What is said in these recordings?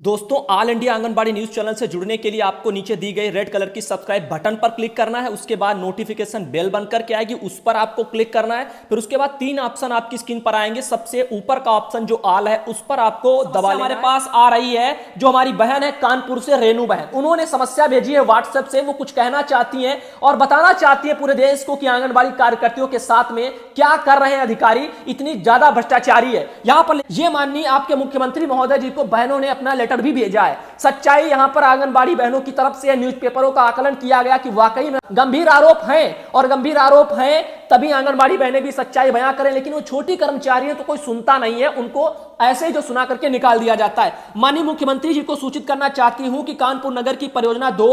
दोस्तों, all India Anganwadi news channel से जुड़ने के लिए आपको नीचे दी गई रेड कलर की सब्सक्राइब बटन पर क्लिक करना है। उसके बाद नोटिफिकेशन बेल बनकर के आएगी, उस पर आपको क्लिक करना है। फिर उसके बाद तीन ऑप्शन आपकी स्क्रीन पर आएंगे। सबसे ऊपर का ऑप्शन जो ऑल है उस पर आपको दबा। हमारे पास आ रही है जो हमारी बहन है कानपुर से, रेनू बहन। उन्होंने समस्या भेजी है व्हाट्सएप से। वो कुछ कहना चाहती है और बताना चाहती है पूरे देश को कि आंगनबाड़ी कार्यकर्तियों के साथ में क्या कर रहे हैं अधिकारी, इतनी ज्यादा भ्रष्टाचारी है। यहां पर यह माननीय आपके मुख्यमंत्री महोदय जी को बहनों ने अपना लेटर भी भेजा है। सच्चाई यहां पर आंगनबाड़ी बहनों की तरफ से न्यूज़पेपरों का आकलन किया गया कि वाकई में गंभीर आरोप हैं, और गंभीर आरोप हैं तभी आंगनबाड़ी बहनें भी सच्चाई बयां करें। लेकिन वो छोटी कर्मचारी है तो कोई सुनता नहीं है, उनको ऐसे ही जो सुना करके निकाल दिया जाता है। माननीय मुख्यमंत्री जी को सूचित करना चाहती हूं कि कानपुर नगर की परियोजना 2,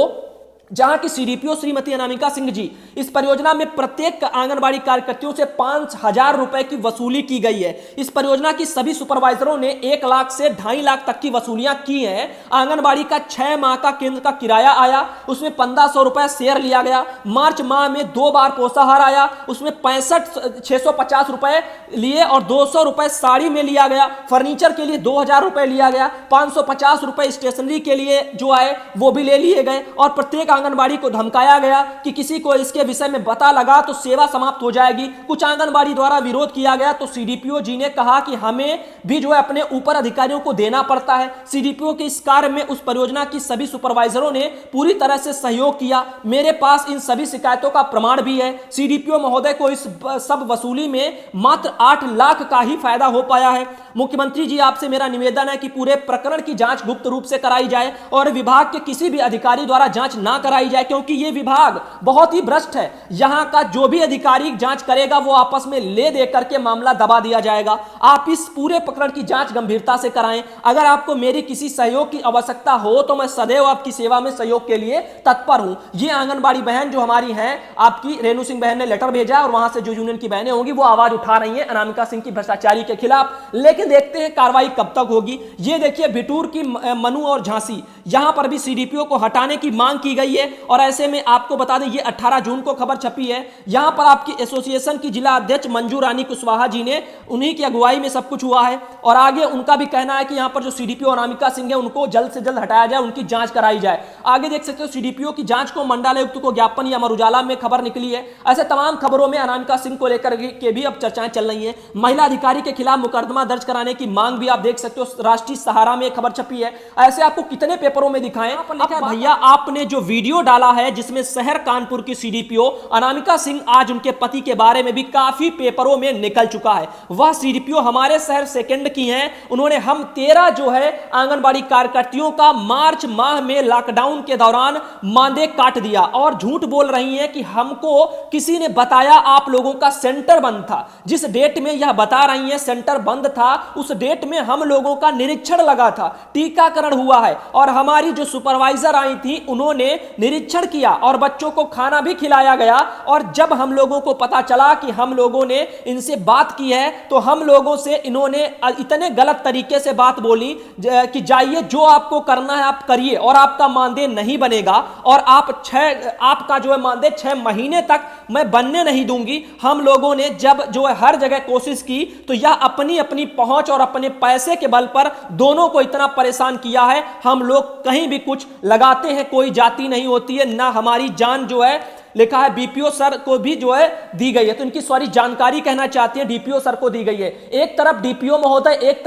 जहां की सीडीपीओ श्रीमती अनामिका सिंह जी, इस परियोजना में प्रत्येक आंगनबाड़ी कार्यकर्तियों से 5,000 रुपए की वसूली की गई है। इस परियोजना की सभी सुपरवाइजरों ने 1 लाख से 2.5 लाख तक की वसूलियां की हैं। आंगनबाड़ी का 6 माह का केंद्र का किराया आया, उसमें 1500 रुपए शेयर लिया गया। मार्च माह में 2 बार पोषाहार आया, उसमें 650 रुपए लिए और 200 रुपए साड़ी में लिया गया। फर्नीचर के लिए 2000 रुपए लिया गया। 550 रुपए स्टेशनरी के लिए जो आए वो भी ले लिए गए। और प्रत्येक आंगनबाड़ी को धमकाया गया कि किसी को इसके विषय में पता लगा तो सेवा समाप्त हो जाएगी। कुछ आंगनबाड़ी द्वारा विरोध किया गया तो सीडीपीओ जी ने कहा कि हमें भी जो है अपने ऊपर अधिकारियों को देना पड़ता है। सीडीपीओ के इस कार्य में उस परियोजना की सभी सुपरवाइजरों ने पूरी तरह से सहयोग किया। मेरे पास इन सभी शिकायतों का प्रमाण भी है। सीडीपीओ महोदय को इस सब वसूली में मात्र 8 लाख का ही फायदा हो पाया है। मुख्यमंत्री जी, आपसे मेरा निवेदन है कि पूरे प्रकरण की जांच गुप्त रूप से कराई जाए और विभाग के किसी भी अधिकारी द्वारा जांच ना कराई जाए, क्योंकि यह विभाग बहुत ही भ्रष्ट है। यहां का जो भी अधिकारी जांच करेगा वो आपस में ले दे करके मामला दबा दिया जाएगा। आप इस पूरे प्रकरण की जांच गंभीरता से कराएं। अगर आपको मेरी किसी सहयोग की आवश्यकता हो तो मैं सदैव आपकी सेवा में सहयोग के लिए तत्पर हूं। ये आंगनबाड़ी बहन जो हमारी हैं, आपकी रेनू सिंह बहन ने लेटर भेजा और वहां से जो यूनियन की बहनें होंगी वो आवाज उठा रही हैं अनामिका सिंह की भ्रष्टाचारी के खिलाफ। लेकिन देखते हैं कार्रवाई कब तक होगी। ये देखिए बिटूर की मनु और झांसी, यहां पर भी सीडीपीओ को हटाने की मांग की गई है। और ऐसे में आपको बता दें ये 18 जून को खबर छपी है। यहां पर आपकी एसोसिएशन की जिला अध्यक्ष मंजू रानी कुशवाहा जी ने, उन्हीं की अगुवाई में सब कुछ हुआ है। और आगे उनका भी कहना है कि यहां पर जो सीडीपीओ अनामिका सिंह है उनको जल्द से जल्द हटाया जाए, उनकी जांच कराई जाए। आगे देख सकते हो सीडीपीओ की जांच को मंडलायुक्त को ज्ञापन या अमर उजाला में खबर निकली है। ऐसे तमाम खबरों में अनामिका सिंह को लेकर के भी अब चर्चाएं चल रही हैं। महिला अधिकारी के खिलाफ मुकदमा दर्ज कराने की मांग भी आप देख सकते हो, राष्ट्रीय सहारा में खबर छपी है। ऐसे आपको कितने पेपरों में दिखाएं। भैया आपने जो वीडियो डाला है जिसमें शहर कानपुर की सीडीपीओ अनामिका सिंह आज उनके पति के बारे में भी काफी पेपरों में निकल चुका है। वह सीडीपीओ हमारे शहर सेकंड की हैं। उन्होंने हम 13 जो है आंगनबाड़ी कार्यकर्तियों का मार्च माह में लॉकडाउन के दौरान मानदेय काट दिया और झूठ बोल रही हैं कि हमको किसी ने बताया आप लोगों का सेंटर बंद था। जिस डेट में यह बता रही हैं सेंटर बंद था, उस डेट में हम लोगों का निरीक्षण लगा था, टीकाकरण हुआ है और हमारी जो सुपरवाइजर आई थी उन्होंने निरीक्षण किया और बच्चों को खाना भी खिलाया गया। और जब हम लोगों को पता चला कि हम लोगों ने इनसे बात की है तो हम लोगों से इन्होंने इतने गलत तरीके से बात बोली कि जाइए जो आपको करना है आप करिए और आपका मानदेय नहीं बनेगा और आपका जो है मानदेय 6 महीने तक मैं बनने नहीं दूंगी। हम लोगों ने जब जो है हर जगह कोशिश की तो यह अपनी अपनी पहुंच और अपने पैसे के बल पर दोनों को इतना परेशान किया है। हम लोग कहीं भी कुछ लगाते हैं, कोई जाति नहीं होती है, ना हमारी जान जो है लिखा है बीपीओ सर को भी जो है दी गई है। तो इनकी सॉरी जानकारी कहना चाहती है डीपीओ सर को दी गई है। एक तरफ डीपीओ महोदय, एक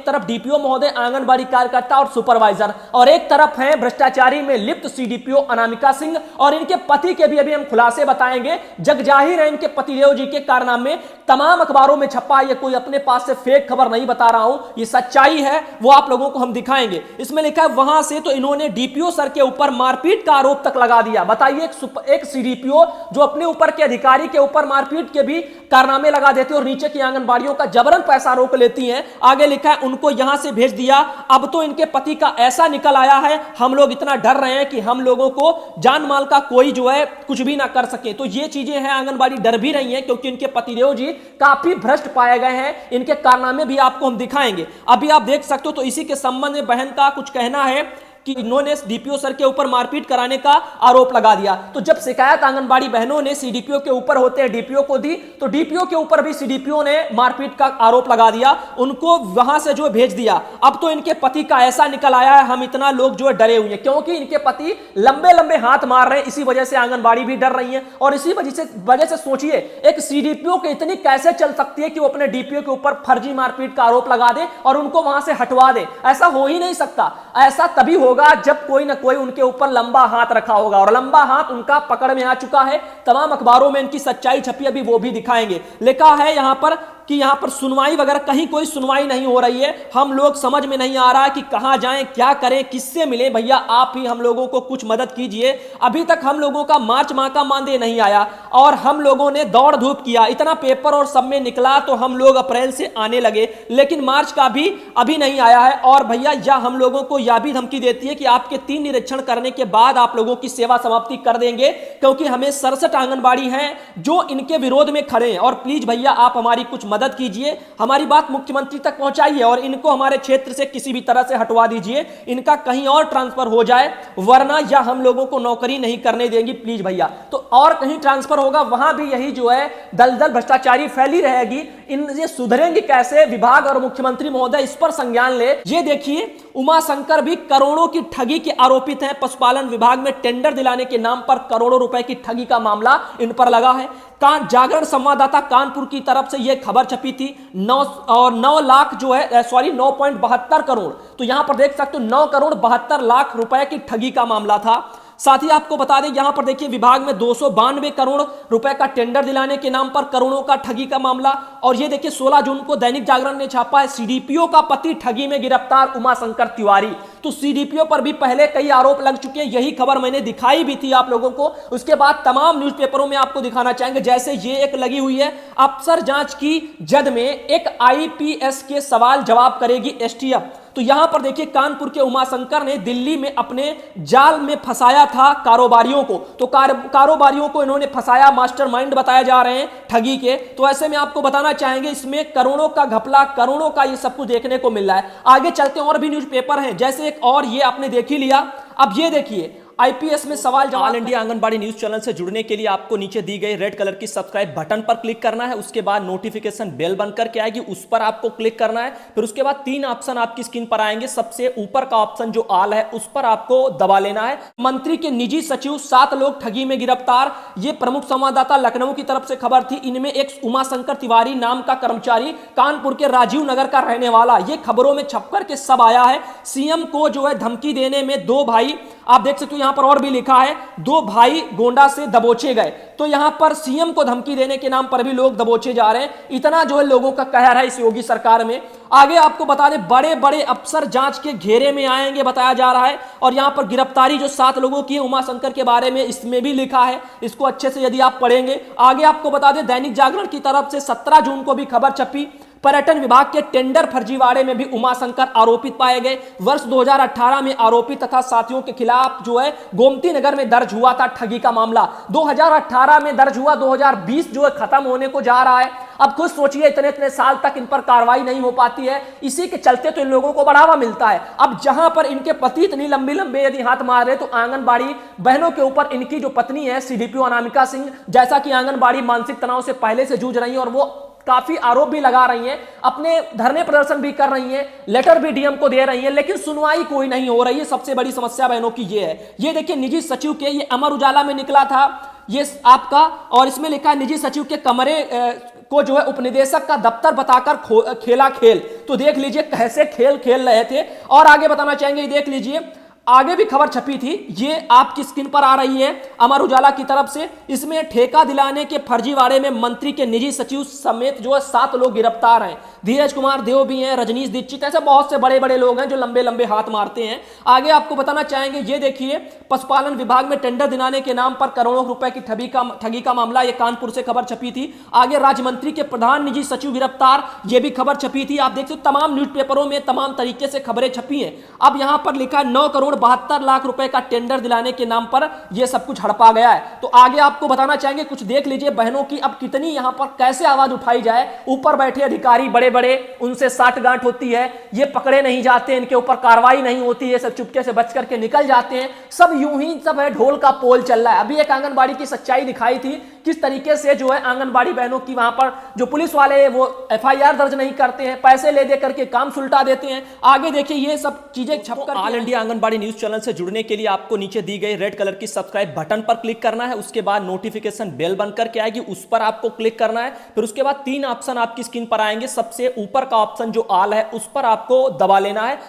तरफ डीपीओ महोदय आंगनबाड़ी कार्यकर्ता और सुपरवाइजर, और एक तरफ है भ्रष्टाचारी में लिप्त सीडीपीओ अनामिका सिंह और इनके पति के भी अभी हम खुलासे बताएंगे। जग जाहिर है इनके पतिदेव जी के कारनामे तमाम अखबारों में छपा है। कोई अपने पास से फेक खबर नहीं बता रहा हूं, ये सच्चाई है, वो आप लोगों को हम दिखाएंगे। इसमें लिखा है वहां से तो इन्होंने डीपीओ सर के ऊपर मारपीट का आरोप तक लगा दिया। बताइए एक सीडीपीओ जो अपने ऊपर के अधिकारी के ऊपर मारपीट के भी कारनामे लगा देती है और नीचे की आंगनबाड़ियों का जबरन पैसा रोक लेती हैं। आगे लिखा है उनको यहां से भेज दिया। अब तो इनके पति का ऐसा निकल आया है, हम लोग इतना डर रहे हैं कि हम लोगों को जान माल का कोई जो है कुछ भी ना कर सके। तो ये चीजें हैं, आंगनबाड़ी डर भी रही है क्योंकि इनके पतिदेव जी काफी भ्रष्ट पाए गए हैं। इनके कारनामे भी आपको हम दिखाएंगे। अभी आप देख सकते हो। तो इसी के संबंध में बहन का कुछ कहना है कि इन्होंने डीपीओ सर के ऊपर मारपीट कराने का आरोप लगा दिया। तो जब शिकायत आंगनबाड़ी बहनों ने सीडीपीओ के ऊपर होते हैं डीपीओ को दी, तो डीपीओ के ऊपर भी सीडीपीओ ने मारपीट का आरोप लगा दिया, उनको वहां से जो भेज दिया। अब तो इनके पति का ऐसा निकल आया है, हम इतना लोग जो है डरे हुए हैं, क्योंकि इनके पति लंबे लंबे हाथ मार रहे हैं। इसी वजह से आंगनबाड़ी भी डर रही है। और इसी वजह से सोचिए, एक सीडीपीओ की इतनी कैसे चल सकती है कि वो अपने डीपीओ के ऊपर फर्जी मारपीट का आरोप लगा दे और उनको वहां से हटवा दे। ऐसा हो ही नहीं सकता। ऐसा तभी होगा जब कोई ना कोई उनके ऊपर लंबा हाथ रखा होगा, और लंबा हाथ उनका पकड़ में आ चुका है। तमाम अखबारों में इनकी सच्चाई छपी, अभी वो भी दिखाएंगे। लिखा है यहां पर कि यहां पर सुनवाई वगैरह, कहीं कोई सुनवाई नहीं हो रही है। हम लोग समझ में नहीं आ रहा है कि कहां जाएं, क्या करें, किससे मिले। भैया आप ही हम लोगों को कुछ मदद कीजिए। अभी तक हम लोगों का मार्च माह का मानदेय नहीं आया और हम लोगों ने दौड़ धूप किया, इतना पेपर और सब में निकला, तो हम लोग अप्रैल से आने लगे, लेकिन मार्च का भी अभी नहीं आया है। और भैया या हम लोगों को यह भी धमकी देती है कि आपके 3 निरीक्षण करने के बाद आप लोगों की सेवा समाप्ति कर देंगे, क्योंकि हमें 67 आंगनबाड़ी हैं जो इनके विरोध में खड़े हैं। और प्लीज भैया आप हमारी कुछ मदद कीजिए, हमारी बात मुख्यमंत्री तक पहुंचाइए और इनको हमारे क्षेत्र से किसी भी तरह से हटवा दीजिए, इनका कहीं और ट्रांसफर हो जाए, वरना या हम लोगों को नौकरी नहीं करने देंगी प्लीज भैया। तो और कहीं ट्रांसफर होगा, वहां भी यही जो है दलदल भ्रष्टाचारी फैली रहेगी। ये सुधरेंगे कैसे? विभाग और मुख्यमंत्री महोदय इस पर संज्ञान ले। ये देखिए, उमा शंकर भी करोड़ों की ठगी के आरोपित हैं। पशुपालन विभाग में टेंडर दिलाने के नाम पर करोड़ों रुपए की ठगी का मामला इन पर लगा है। जागरण संवाददाता कानपुर की तरफ से यह खबर छपी थी। 9 लाख जो है, सॉरी 9.72 करोड़, तो यहां पर देख सकते हो 9 करोड़ 72 लाख रुपए की ठगी का मामला था। साथ ही आपको बता दें, यहां पर देखिए विभाग में 292 करोड़ रुपए का टेंडर दिलाने के नाम पर करोड़ों का ठगी का मामला। और ये देखिए 16 जून को दैनिक जागरण ने छापा है, सीडीपीओ का पति ठगी में गिरफ्तार उमा शंकर तिवारी। तो सीडीपीओ पर भी पहले कई आरोप लग चुके हैं, यही खबर मैंने दिखाई भी थी आप लोगों को। उसके बाद तमाम न्यूज़पेपरों में आपको दिखाना चाहेंगे, जैसे ये एक लगी हुई है, अफसर जांच की जद में एक आईपीएस के सवाल जवाब करेगी एसटीएफ। तो यहां पर देखिए कानपुर के उमा शंकर ने दिल्ली में अपने जाल में फंसाया था कारोबारियों को। तो कारोबारियों को इन्होंने फंसाया, मास्टरमाइंड बताया जा रहे हैं ठगी के। तो ऐसे में आपको बताना चाहेंगे, इसमें करोड़ों का घपला, करोड़ों का ये सब कुछ देखने को मिल रहा है। आगे चलते और भी न्यूज़पेपर हैं, जैसे एक और ये आपने देख ही लिया। अब ये देखिए आईपीएस में सवाल जवाब। All India Anganwadi news channel से जुड़ने के लिए आपको नीचे दी गई रेड कलर की सब्सक्राइब बटन पर क्लिक करना है। उसके बाद नोटिफिकेशन बेल बनकर के आएगी, उस पर आपको क्लिक करना है। फिर उसके बाद 3 ऑप्शन आपकी स्क्रीन पर आएंगे। सबसे ऊपर का ऑप्शन जो आल है उस पर आपको दबा लेना है। मंत्री के निजी सचिव 7 लोग ठगी में गिरफ्तार, ये प्रमुख संवाददाता लखनऊ की तरफ से खबर थी। इनमें एक उमा शंकर तिवारी नाम का कर्मचारी, कानपुर के राजीव नगर का रहने वाला, ये खबरों में छपकर के सब आया है। सीएम को जो है धमकी देने में 2 भाई, आप देख सकते हो यहां पर और भी लिखा है, 2 भाई गोंडा से दबोचे गए। तो यहां पर सीएम को धमकी देने के नाम पर भी लोग दबोचे जा रहे हैं। इतना जो है लोगों का कहर है इस योगी सरकार में। आगे आपको बता दें, बड़े बड़े अफसर जांच के घेरे में आएंगे बताया जा रहा है। और यहां पर गिरफ्तारी जो 7 लोगों की है उमा शंकर के बारे में, इसमें भी लिखा है, इसको अच्छे से यदि आप पढ़ेंगे। आगे आपको बता दें, दैनिक जागरण की तरफ से 17 जून को भी खबर छपी, पर्यटन विभाग के टेंडर फर्जीवाड़े में भी उमा शंकर आरोपित पाए गए। वर्ष 2018 में आरोपी तथा साथियों के खिलाफ जो है गोमती नगर में दर्ज हुआ था ठगी का मामला। 2018 में दर्ज हुआ, 2020 जो है खत्म होने को जा रहा है। अब खुद सोचिए, इतने साल तक इन पर कार्रवाई नहीं हो पाती है, इसी के चलते तो इन लोगों को बढ़ावा मिलता है। अब जहां पर इनके पति इतनी लंबे यदि हाथ मार रहे, तो आंगनबाड़ी बहनों के ऊपर इनकी जो पत्नी है सीडीपीओ अनामिका सिंह, जैसा कि आंगनबाड़ी मानसिक तनाव से पहले से जूझ रही है और वो काफी आरोप भी लगा रही हैं, अपने धरने प्रदर्शन भी कर रही हैं, लेटर भी डीएम को दे रही हैं, लेकिन सुनवाई कोई नहीं हो रही है। सबसे बड़ी समस्या बहनों की ये है। ये देखिए निजी सचिव के, ये अमर उजाला में निकला था ये आपका, और इसमें लिखा है निजी सचिव के कमरे को जो है उपनिदेशक का दफ्तर बताकर खेला खेल। तो देख लीजिए कैसे खेल खेल रहे थे। और आगे बताना चाहेंगे, देख लीजिए आगे भी खबर छपी थी, ये आपकी स्क्रीन पर आ रही है अमर उजाला की तरफ से। इसमें ठेका दिलाने के फर्जीवाड़े में मंत्री के निजी सचिव समेत जो है 7 लोग गिरफ्तार हैं। धीरज कुमार देव भी हैं, रजनीश दीक्षित, ऐसे बहुत से बड़े बड़े लोग हैं जो लंबे हाथ मारते हैं। आगे आपको बताना चाहेंगे, ये देखिए पशुपालन विभाग में टेंडर दिलाने के नाम पर करोड़ों रुपए की ठगी का मामला, ये कानपुर से खबर छपी थी। आगे राज्य मंत्री के प्रधान निजी सचिव गिरफ्तार, ये भी खबर छपी थी। आप देख सकते तमाम न्यूज़पेपरों में तमाम तरीके से खबरें छपी हैं। अब यहां पर लिखा 9 करोड़ 72 लाख रुपए का टेंडर दिलाने के नाम पर यह सब कुछ हड़पा गया है। तो आगे आपको बताना चाहेंगे, कुछ देख लीजिए बहनों की अब कितनी यहां पर कैसे आवाज उठाई जाए। ऊपर बैठे अधिकारी बड़े बड़े, उनसे साठगांठ होती है, ये पकड़े नहीं जाते, इनके ऊपर कार्रवाई नहीं होती है, सब चुपके से बच करके निकल जाते हैं। सब यूं ही सब है, ढोल का पोल चल रहा है। अभी एक आंगनबाड़ी की सच्चाई दिखाई थी, किस तरीके से जो है आंगनबाड़ी बहनों की वहां पर जो पुलिस वाले वो एफआईआर दर्ज नहीं करते हैं, पैसे ले दे करके काम सुलटा देते हैं। आगे देखिए ये सब चीजें छपकर all India Anganwadi news channel से जुड़ने के लिए आपको नीचे दी गई रेड कलर की सब्सक्राइब बटन पर क्लिक करना है। उसके बाद नोटिफिकेशन बेल बन करके आएगी, उस पर आपको क्लिक करना है। फिर उसके बाद 3 ऑप्शन आपकी स्क्रीन पर आएंगे, सबसे ऊपर का ऑप्शन जो ऑल है उस पर आपको दबा लेना है।